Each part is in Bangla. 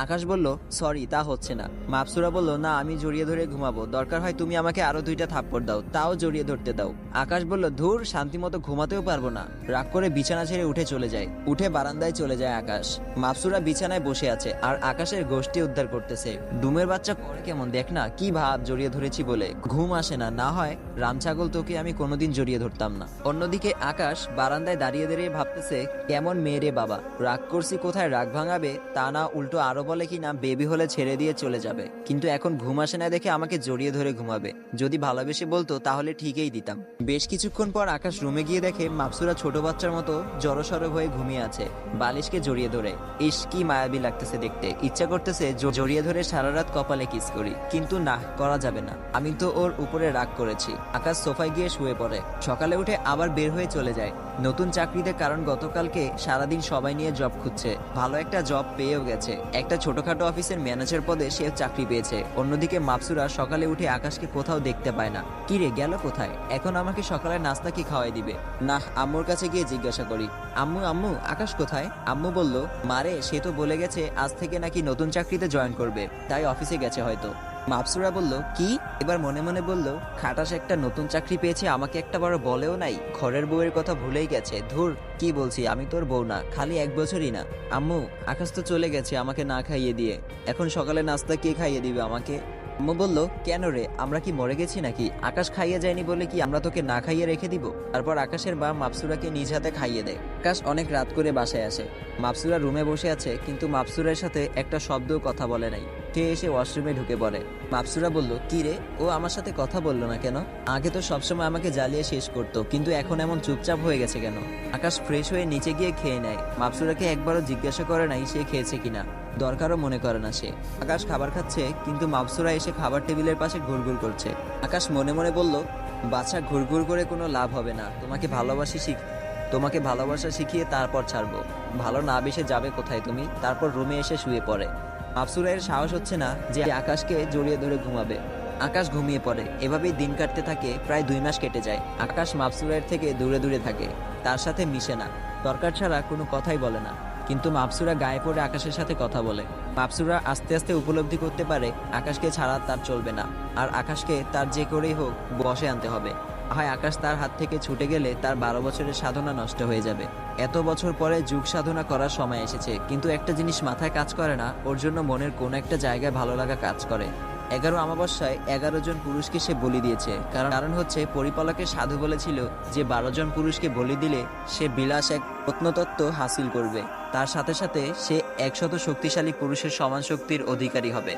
আকাশ বলল, সরি, তা হচ্ছে না। মাপসুরা বলল, না, আমি জড়িয়ে ধরে ঘুমাবো, দরকার হয় তুমি আমাকে আরো 2টা থাপ্পড় দাও, তাও জড়িয়ে ধরতে দাও। আকাশ বলল, ধুর, শান্তি মতো ঘুমাতেও পারবো না। রাগ করে বিছানা ছেড়ে উঠে চলে যায়। উঠে বারান্দায় চলে যায় আকাশ। মাপসুরা বিছানায় বসে আছে আর আকাশের গোষ্ঠী উদ্ধার করতেছে। ডুমের বাচ্চা করে কেমন দেখ না, কি ভাব, জড়িয়ে ধরেছি বলে ঘুম আসে না। না হয় রাম ছাগল তোকে আমি কোনোদিন জড়িয়ে ধরতাম না। অন্যদিকে আকাশ বারান্দায় দাঁড়িয়ে দাঁড়িয়ে ভাবতেছে, কেমন মেয়ে রে বাবা, রাগ করছি কোথায় রাগ ভাঙাবে, তা না উল্টো আরো বলে কি না বেবি হলে ছেড়ে দিয়ে চলে যাবে, কিন্তু এখন ঘুম আসে না দেখে আমাকে জড়িয়ে ধরে ঘুমাবে। যদি ভালোবেসে বলতো তাহলে ঠিকই দিতাম। বেশ কিছুক্ষণ পর আকাশ রুমে গিয়ে দেখে মাপসুরা ছোট বাচ্চার মতো জড়সড় হয়ে ঘুমিয়ে আছে, বালিশকে জড়িয়ে ধরে। ইস, কি মায়াবী লাগতেছে দেখতে, ইচ্ছা করতেছে জড়িয়ে ধরে সারা রাত কপালে কিস করি, কিন্তু না, করা যাবে না, আমি তো ওর উপরে রাগ করেছি। আকাশ সোফায় গিয়ে শুয়ে পড়ে। সকালে উঠে আবার বের হয়ে চলে যায় নতুন চাকরিতে, কারণ গতকালকে সারাদিন সবাই নিয়ে জব খুঁজছে। ভালো একটা জব পেয়েও গেছে, একটা ছোটখাটো অফিসের ম্যানেজার পদে সে চাকরি পেয়েছে। অন্যদিকে মাপসুরা সকালে উঠে আকাশকে কোথাও দেখতে পায় না। কি রে, গেল কোথায়? এখন আমাকে সকালে নাস্তা কি খাওয়াই দিবে? না, আম্মুর কাছে গিয়ে জিজ্ঞাসা করি, আম্মু আম্মু, আকাশ কোথায়? আম্মু বলল, মারে, সে তো বলে গেছে আজ থেকে নাকি নতুন চাকরিতে জয়েন করবে, তাই অফিসে গেছে হয়তো। মাপসুরা বলল, কি? এবার মনে মনে বলল, খাটাস একটা নতুন চাকরি পেয়েছে, আমাকে একটা বড় বলেও নাই, ঘরের বউয়ের কথা ভুলেই গেছে। ধুর, কি বলছি, আমি তোর বউ না, খালি 1 বছরই না। আম্মু, আকাশ তো চলে গেছে আমাকে না খাইয়ে দিয়ে, এখন সকালে নাস্তা কে খাইয়ে দিবে আমাকে? আম্মু বলল, কেন রে, আমরা কি মরে গেছি নাকি? আকাশ খাইয়ে যায়নি বলে কি আমরা তোকে না খাইয়ে রেখে দিব? তারপর আকাশের মা মাপসুরাকে নিজ হাতে খাইয়ে দেয়। আকাশ অনেক রাত করে বাসায় আসে। মাপসুরা রুমে বসে আছে, কিন্তু মাপসুরার সাথে একটা শব্দও কথা বলে নাই। সে এসে ওয়াশরুমে ঢুকে পড়ে। মাপসুরা বলল, কি রে, ও আমার সাথে কথা বললো না কেন? আগে তো সবসময় আমাকে জ্বালিয়ে শেষ করতো, কিন্তু এখন এমন চুপচাপ হয়ে গেছে কেন? আকাশ ফ্রেশ হয়ে নিচে গিয়ে খেয়ে নেয়। মাপসুরাকে একবারও জিজ্ঞাসা করে নাই সে খেয়েছে কিনা, দরকারও মনে করে না সে। আকাশ খাবার খাচ্ছে, কিন্তু মাপসুরা এসে খাবার টেবিলের পাশে ঘুরঘুর করছে। আকাশ মনে মনে বলল, বাচ্চা, ঘুরঘুর করে কোনো লাভ হবে না, তোমাকে ভালোবাসা শিখিয়ে তারপর ছাড়বো। ভালো না বেসে যাবে কোথায় তুমি? তারপর রুমে এসে শুয়ে পড়ে। মাপসুরের সাহস হচ্ছে না যে আকাশকে জড়িয়ে ধরে ঘুমাবে। আকাশ ঘুমিয়ে পড়ে। এভাবেই দিন কাটতে থাকে, প্রায় 2 মাস কেটে যায়। আকাশ মাপসুরের থেকে দূরে দূরে থাকে, তার সাথে মিশে না, দরকার ছাড়া কোনো কথাই বলে না। কিন্তু মাপসুরা গায়ে পড়ে আকাশের সাথে কথা বলে। মাপসুরা আস্তে আস্তে উপলব্ধি করতে পারে আকাশকে ছাড়া তার চলবে না, আর আকাশকে তার যে করেই হোক বশে আনতে হবে। হয় আকাশ তার হাত থেকে ছুটে গেলে তার 12 বছরের সাধনা নষ্ট হয়ে যাবে। এত বছর পরে যুগ সাধনা করার সময় এসেছে, কিন্তু একটা জিনিস মাথায় কাজ করে না, ওর জন্য মনের কোন একটা জায়গায় ভালো লাগা কাজ করে। 11 অমাবস্যায় 11 জন পুরুষকে সে বলি দিয়েছে, কারণ হচ্ছে পরিপালকের সাধু বলেছিল যে 12 জন পুরুষকে বলি দিলে সে বিলাস এক প্রত্নতত্ত্ব হাসিল করবে, তার সাথে সাথে সে 100 শক্তিশালী পুরুষের সমান শক্তির অধিকারী হবে,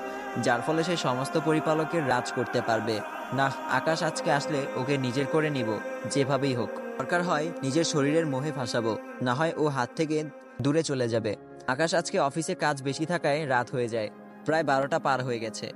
যার ফলে সে সমস্ত পরিপালকের রাজ করতে পারবে। না, আকাশ আজকে আসলে ওকে নিজের করে নিব, যেভাবেই হোক। দরকার হয় নিজের শরীরের মোহে ফাঁসাবো, না হয় ও হাত থেকে দূরে চলে যাবে। আকাশ আজকে অফিসে কাজ বেশি থাকায় রাত হয়ে যায়, প্রায় 12টা পার হয়ে গেছে।